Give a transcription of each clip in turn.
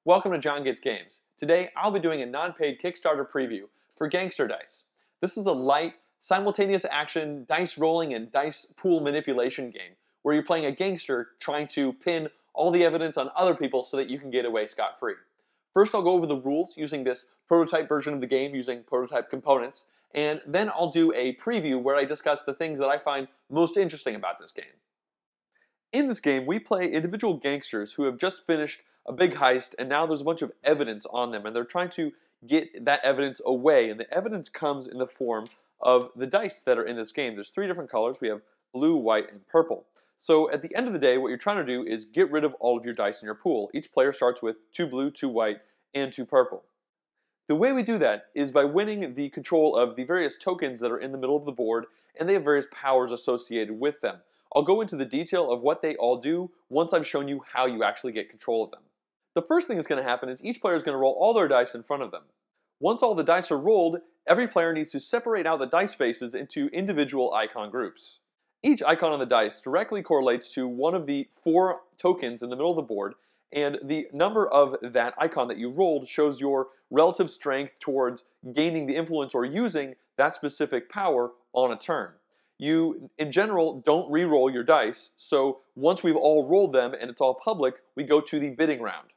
Welcome to John Gets Games. Today I'll be doing a non-paid Kickstarter preview for Gangster Dice. This is a light, simultaneous action, dice rolling and dice pool manipulation game where you're playing a gangster trying to pin all the evidence on other people so that you can get away scot-free. First I'll go over the rules using this prototype version of the game using prototype components, and then I'll do a preview where I discuss the things that I find most interesting about this game. In this game, we play individual gangsters who have just finished a big heist, and now there's a bunch of evidence on them, and they're trying to get that evidence away, and the evidence comes in the form of the dice that are in this game. There's three different colors. We have blue, white, and purple. So at the end of the day, what you're trying to do is get rid of all of your dice in your pool. Each player starts with 2 blue, 2 white, and 2 purple. The way we do that is by winning the control of the various tokens that are in the middle of the board, and they have various powers associated with them. I'll go into the detail of what they all do once I've shown you how you actually get control of them. The first thing that's going to happen is each player is going to roll all their dice in front of them. Once all the dice are rolled, every player needs to separate out the dice faces into individual icon groups. Each icon on the dice directly correlates to one of the 4 tokens in the middle of the board, and the number of that icon that you rolled shows your relative strength towards gaining the influence or using that specific power on a turn. You, in general, don't re-roll your dice, so once we've all rolled them and it's all public, we go to the bidding round.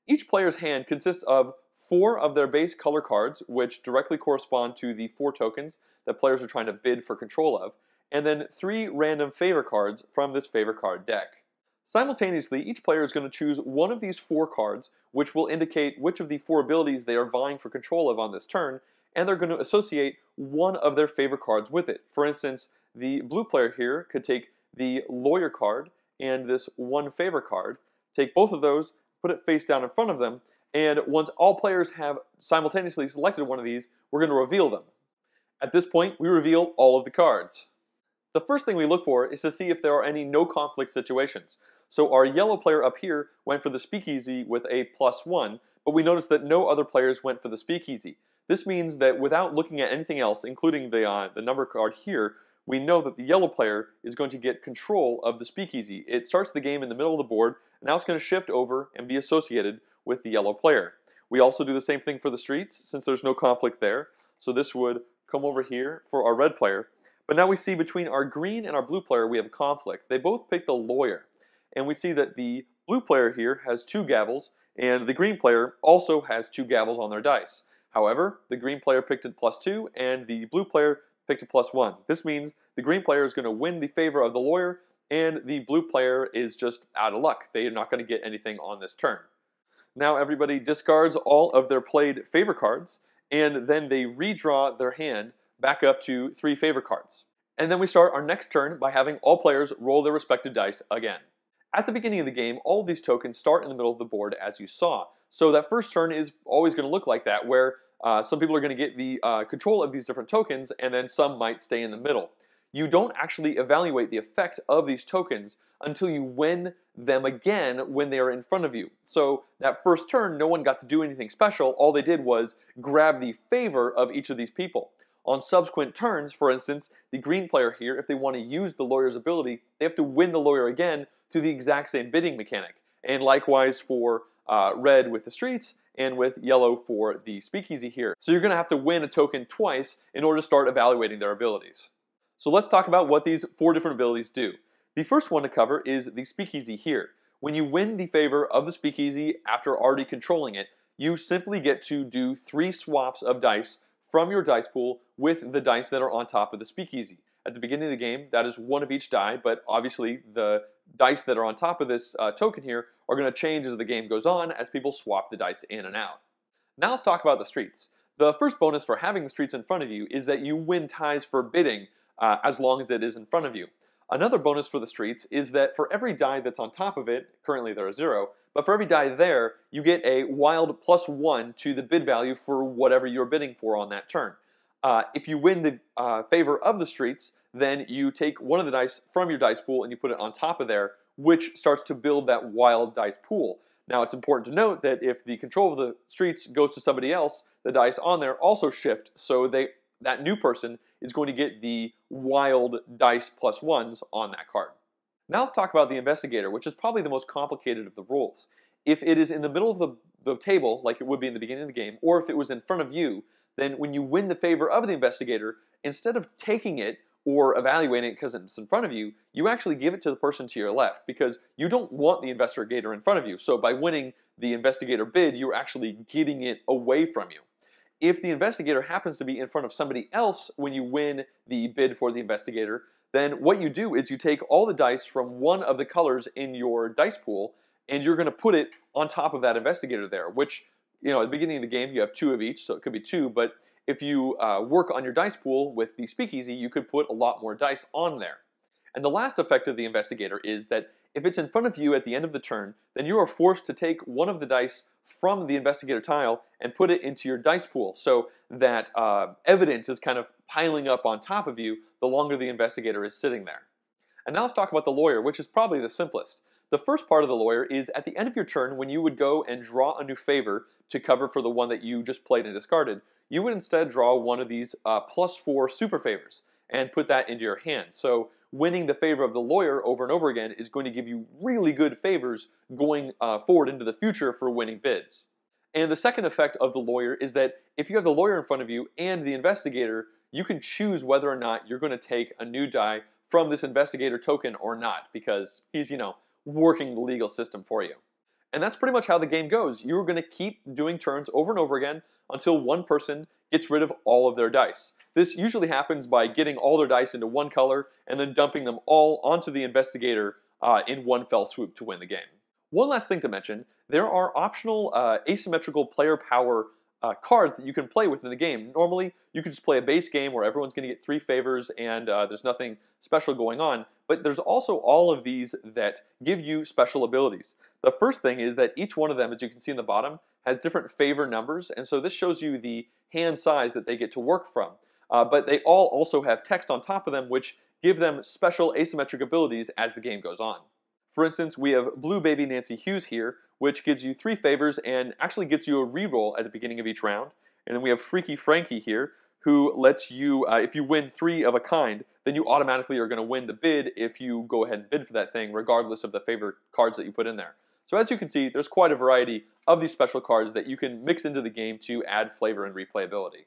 Each player's hand consists of 4 of their base color cards, which directly correspond to the 4 tokens that players are trying to bid for control of, and then 3 random favor cards from this favor card deck. Simultaneously, each player is going to choose one of these 4 cards, which will indicate which of the 4 abilities they are vying for control of on this turn, and they're going to associate one of their favor cards with it. For instance, the blue player here could take the lawyer card and this 1 favor card, take both of those, put it face down in front of them, and once all players have simultaneously selected one of these, we're going to reveal them. At this point, we reveal all of the cards. The first thing we look for is to see if there are any no conflict situations. So our yellow player up here went for the speakeasy with a +1, but we noticed that no other players went for the speakeasy. This means that without looking at anything else, including the number card here, we know that the yellow player is going to get control of the speakeasy. It starts the game in the middle of the board, and now it's going to shift over and be associated with the yellow player. We also do the same thing for the streets, since there's no conflict there. So this would come over here for our red player. But now we see between our green and our blue player we have a conflict. They both pick the lawyer. And we see that the blue player here has 2 gavels, and the green player also has 2 gavels on their dice. However, the green player picked a +2, and the blue player picked a +1. This means the green player is going to win the favor of the lawyer, and the blue player is just out of luck. They are not going to get anything on this turn. Now everybody discards all of their played favor cards, and then they redraw their hand back up to 3 favor cards. And then we start our next turn by having all players roll their respective dice again. At the beginning of the game, all of these tokens start in the middle of the board as you saw. So that first turn is always going to look like that, where some people are going to get the control of these different tokens, and then some might stay in the middle. You don't actually evaluate the effect of these tokens until you win them again when they are in front of you. So that first turn, no one got to do anything special. All they did was grab the favor of each of these people. On subsequent turns, for instance, the green player here, if they want to use the lawyer's ability, they have to win the lawyer again through the exact same bidding mechanic. And likewise for red with the streets, and with yellow for the speakeasy here. So you're going to have to win a token twice in order to start evaluating their abilities. So let's talk about what these 4 different abilities do. The first one to cover is the speakeasy here. When you win the favor of the speakeasy after already controlling it, you simply get to do 3 swaps of dice from your dice pool with the dice that are on top of the speakeasy. At the beginning of the game, that is 1 of each die, but obviously the dice that are on top of this token here are going to change as the game goes on as people swap the dice in and out. Now let's talk about the streets. The first bonus for having the streets in front of you is that you win ties for bidding as long as it is in front of you. Another bonus for the streets is that for every die that's on top of it, currently there are 0, but for every die there, you get a wild +1 to the bid value for whatever you're bidding for on that turn. If you win the favor of the streets, then you take one of the dice from your dice pool and you put it on top of there, which starts to build that wild dice pool. Now it's important to note that if the control of the streets goes to somebody else, the dice on there also shift, so that new person is going to get the wild dice +1s on that card. Now let's talk about the investigator, which is probably the most complicated of the roles. if it is in the middle of the table, like it would be in the beginning of the game, or if it was in front of you, then when you win the favor of the investigator, instead of taking it or evaluating it because it's in front of you, you actually give it to the person to your left because you don't want the investigator in front of you. So by winning the investigator bid, you're actually getting it away from you. If the investigator happens to be in front of somebody else when you win the bid for the investigator, then what you do is you take all the dice from one of the colors in your dice pool and you're going to put it on top of that investigator there, which, at the beginning of the game you have 2 of each, so it could be 2, but if you work on your dice pool with the speakeasy, you could put a lot more dice on there. And the last effect of the investigator is that if it's in front of you at the end of the turn, then you are forced to take one of the dice from the investigator tile and put it into your dice pool so that evidence is kind of piling up on top of you the longer the investigator is sitting there. And now let's talk about the lawyer, which is probably the simplest. The first part of the lawyer is at the end of your turn when you would go and draw a new favor to cover for the one that you just played and discarded. You would instead draw one of these +4 super favors and put that into your hand. So winning the favor of the lawyer over and over again is going to give you really good favors going forward into the future for winning bids. And the second effect of the lawyer is that if you have the lawyer in front of you and the investigator, you can choose whether or not you're going to take a new die from this investigator token or not because he's, working the legal system for you. And that's pretty much how the game goes. You're going to keep doing turns over and over again until one person gets rid of all of their dice. This usually happens by getting all their dice into one color and then dumping them all onto the investigator in one fell swoop to win the game. One last thing to mention, there are optional asymmetrical player power cards that you can play within the game. Normally, you can just play a base game where everyone's going to get 3 favors and there's nothing special going on, but there's also all of these that give you special abilities. The first thing is that each one of them, as you can see in the bottom, has different favor numbers, and so this shows you the hand size that they get to work from. But they all also have text on top of them which give them special asymmetric abilities as the game goes on. For instance, we have Blue Baby Nancy Hughes here, which gives you 3 favors and actually gets you a reroll at the beginning of each round. And then we have Freaky Frankie here, who lets you, if you win 3 of a kind, then you automatically are going to win the bid if you go ahead and bid for that thing, regardless of the favor cards that you put in there. So as you can see, there's quite a variety of these special cards that you can mix into the game to add flavor and replayability.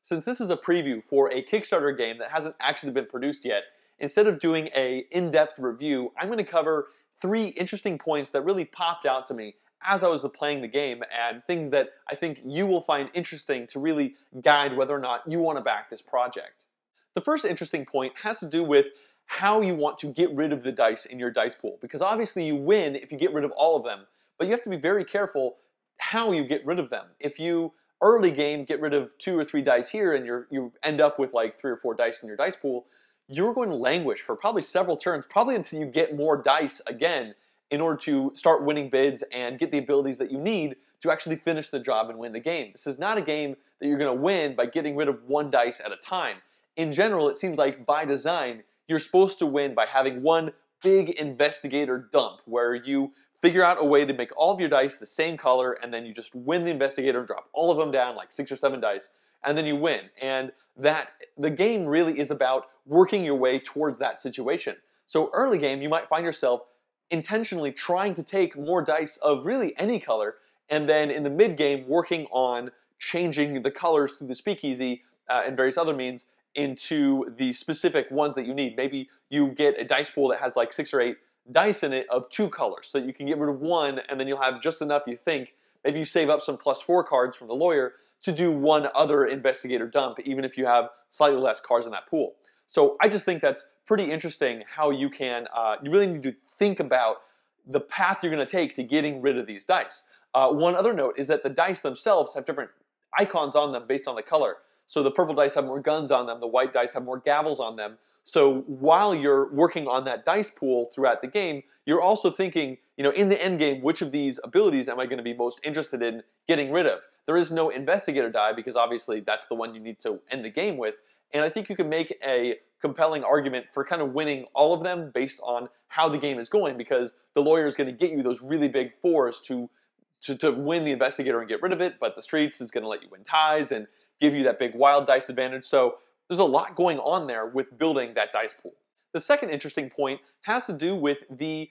Since this is a preview for a Kickstarter game that hasn't actually been produced yet, instead of doing an in-depth review, I'm going to cover 3 interesting points that really popped out to me as I was playing the game and things that I think you will find interesting to really guide whether or not you want to back this project. The first interesting point has to do with how you want to get rid of the dice in your dice pool, because obviously you win if you get rid of all of them, but you have to be very careful how you get rid of them. If you early game get rid of 2 or 3 dice here and you end up with like 3 or 4 dice in your dice pool, you're going to languish for probably several turns, probably until you get more dice again in order to start winning bids and get the abilities that you need to actually finish the job and win the game. This is not a game that you're going to win by getting rid of 1 dice at a time. In general, it seems like by design, you're supposed to win by having one big investigator dump where you figure out a way to make all of your dice the same color and then you just win the investigator and drop all of them down, like 6 or 7 dice, and then you win. And that the game really is about working your way towards that situation. So early game, you might find yourself intentionally trying to take more dice of really any color, and then in the mid game working on changing the colors through the speakeasy and various other means into the specific ones that you need. Maybe you get a dice pool that has like 6 or 8 dice in it of 2 colors, so that you can get rid of 1 and then you'll have just enough, you think. Maybe you save up some +4 cards from the lawyer to do 1 other investigator dump, even if you have slightly less cards in that pool. So I just think that's pretty interesting how you can, you really need to think about the path you're going to take to getting rid of these dice. One other note is that the dice themselves have different icons on them based on the color. So the purple dice have more guns on them, the white dice have more gavels on them. So while you're working on that dice pool throughout the game, you're also thinking, in the end game, which of these abilities am I going to be most interested in getting rid of? There is no investigator die because obviously that's the one you need to end the game with. And I think you can make a compelling argument for kind of winning all of them based on how the game is going, because the lawyer is going to get you those really big 4s to win the investigator and get rid of it, but the streets is going to let you win ties and give you that big wild dice advantage. So there's a lot going on there with building that dice pool. The second interesting point has to do with the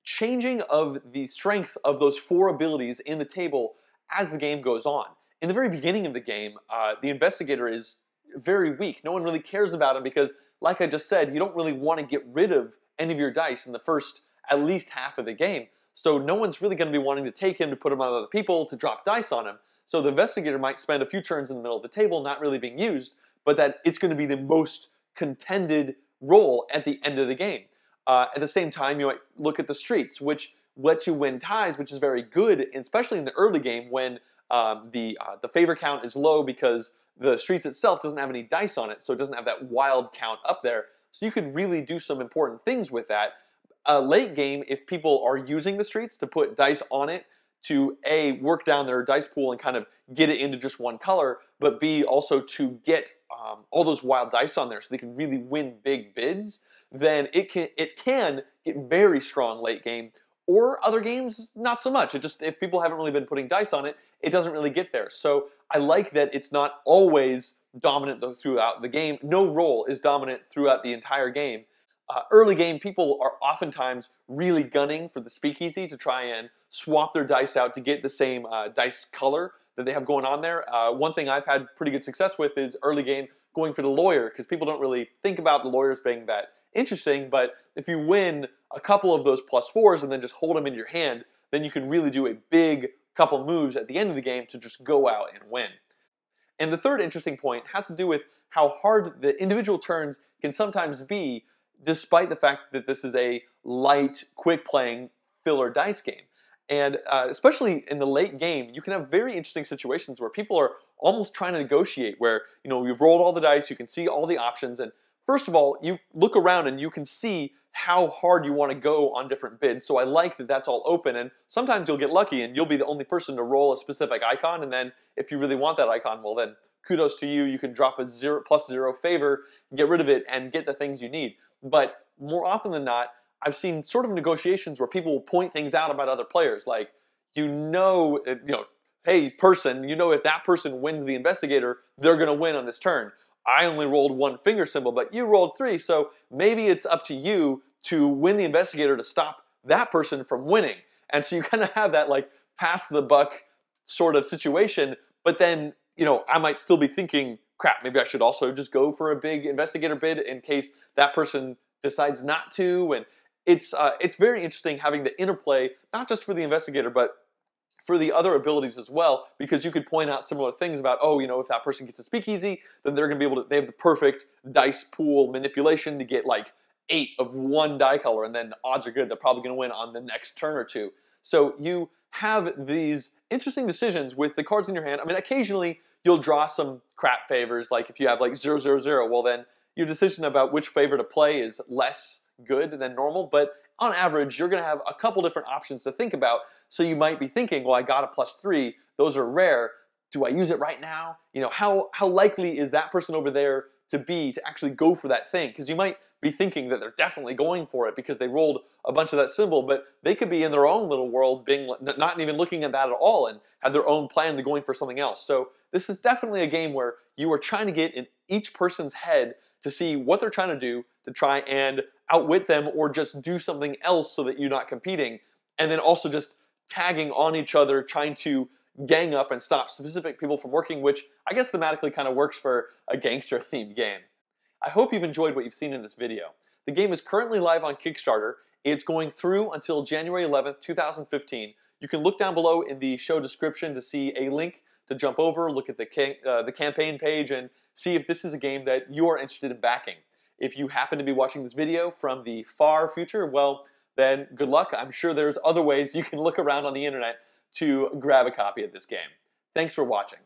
changing of the strengths of those 4 abilities in the table as the game goes on. In the very beginning of the game, the investigator is very weak. No one really cares about him because, like I just said, you don't really want to get rid of any of your dice in the first at least half of the game. So no one's really going to be wanting to take him to put him on other people to drop dice on him. So the investigator might spend a few turns in the middle of the table not really being used, but that it's going to be the most contended role at the end of the game. At the same time, you might look at the streets, which lets you win ties, which is very good, especially in the early game when the favor count is low because the streets itself doesn't have any dice on it, so it doesn't have that wild count up there. So you could really do some important things with that. Late game, if people are using the streets to put dice on it to A, work down their dice pool and kind of get it into just one color, but B, also to get all those wild dice on there so they can really win big bids, then it can get very strong late game. Or other games, not so much. It just, if people haven't really been putting dice on it, it doesn't really get there. So I like that it's not always dominant throughout the game. No role is dominant throughout the entire game. Early game, people are oftentimes really gunning for the speakeasy to try and swap their dice out to get the same dice color that they have going on there. One thing I've had pretty good success with is early game going for the lawyer, because people don't really think about the lawyers being that interesting, but if you win a couple of those +4s and then just hold them in your hand, then you can really do a big couple moves at the end of the game to just go out and win. And the third interesting point has to do with how hard the individual turns can sometimes be, despite the fact that this is a light, quick-playing filler dice game. And especially in the late game, you can have very interesting situations where people are almost trying to negotiate, where you've rolled all the dice, you can see all the options, and first of all, you look around and you can see how hard you want to go on different bids. So I like that that's all open, and sometimes you'll get lucky and you'll be the only person to roll a specific icon, and then if you really want that icon, well then kudos to you. You can drop a +0 favor, get rid of it, and get the things you need. But more often than not, I've seen sort of negotiations where people will point things out about other players, like, hey person, if that person wins the investigator, they're going to win on this turn. I only rolled 1 finger symbol, but you rolled 3, so maybe it's up to you to win the investigator to stop that person from winning. And so you kind of have that like pass the buck sort of situation, but then, I might still be thinking, crap, maybe I should also just go for a big investigator bid in case that person decides not to. And it's very interesting having the interplay, not just for the investigator, but for the other abilities as well, because you could point out similar things about, if that person gets a speakeasy, then they're going to be able to, they have the perfect dice pool manipulation to get like 8 of one die color, and then the odds are good they're probably going to win on the next turn or two. So you have these interesting decisions with the cards in your hand. I mean, occasionally you'll draw some crap favors, like if you have like 0, 0, 0, well then your decision about which favor to play is less good than normal, but on average, you're going to have a couple different options to think about. So you might be thinking, well, I got a +3. Those are rare. Do I use it right now? How likely is that person over there to actually go for that thing? Because you might be thinking that they're definitely going for it because they rolled a bunch of that symbol, but they could be in their own little world, being not even looking at that at all, and have their own plan to going for something else. So this is definitely a game where you are trying to get in each person's head to see what they're trying to do to try and outwit them or just do something else so that you're not competing, and then also just tagging on each other, trying to gang up and stop specific people from working, which I guess thematically kind of works for a gangster-themed game. I hope you've enjoyed what you've seen in this video. The game is currently live on Kickstarter. It's going through until January 11th, 2015. You can look down below in the show description to see a link to jump over, look at the campaign page, and see if this is a game that you are interested in backing. If you happen to be watching this video from the far future, well, then good luck. I'm sure there's other ways you can look around on the internet to grab a copy of this game. Thanks for watching.